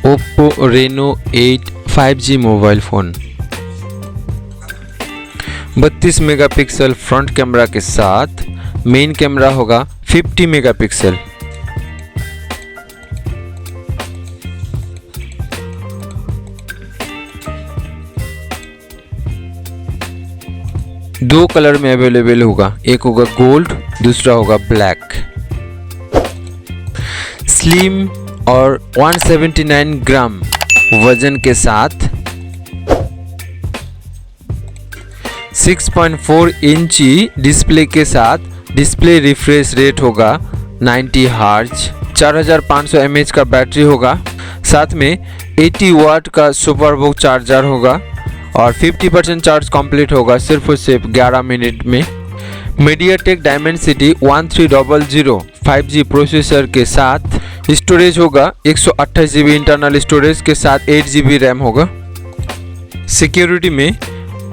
Oppo Reno 8 5G mobile phone 32 megapixel front camera के साथ main camera होगा 50 megapixel. दो कलर में अवेलेबल होगा, एक होगा गोल्ड, दूसरा होगा ब्लैक। स्लिम और 179 ग्राम वजन के साथ 6.4 इंची डिस्प्ले के साथ डिस्प्ले रिफ्रेश रेट होगा 90 हर्ट्ज। 4500 mAh का बैटरी होगा, साथ में 80 वाट का सुपरबुक चार्जर होगा और 50% चार्ज कंप्लीट होगा सिर्फ और सिर्फ 11 मिनट में। मीडियाटेक डायमेंसिटी 1300 5G प्रोसेसर के साथ स्टोरेज होगा 128 GB इंटरनल स्टोरेज के साथ 8 GB रैम होगा। सिक्योरिटी में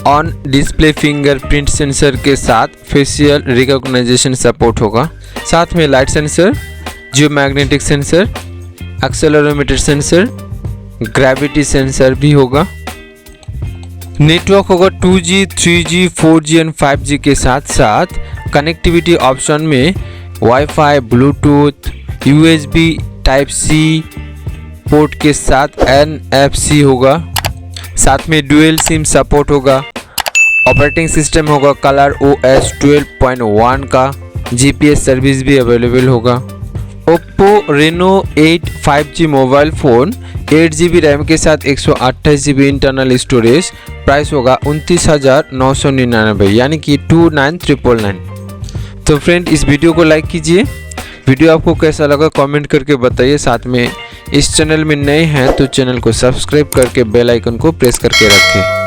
ऑन डिस्प्ले फिंगरप्रिंट सेंसर के साथ फेशियल रिकॉग्नाइजेशन सपोर्ट होगा, साथ में light sensor, geomagnetic sensor, accelerometer sensor, gravity sensor भी होगा। नेटवर्क होगा 2G, 3G, 4G and 5G के साथ साथ कनेक्टिविटी ऑप्शन में wifi, Bluetooth, USB Type-C port के साथ NFC होगा, साथ में डुअल सिम सपोर्ट होगा। ऑपरेटिंग सिस्टम होगा कलर OS 12.1 का, GPS सर्विस भी अवेलेबल होगा। Oppo Reno 8 5G mobile phone 8 GB RAM के साथ 128 GB इंटरनल स्टोरेज, प्राइस होगा 29,999 यानी कि 29,999। तो फ्रेंड, इस वीडियो को लाइक कीजिए। वीडियो आपको कैसा लगा कमेंट करके बताइए। साथ में इस चैनल में नए हैं तो चैनल को सब्सक्राइब करके बेल आइकन को प्रेस करके रखें।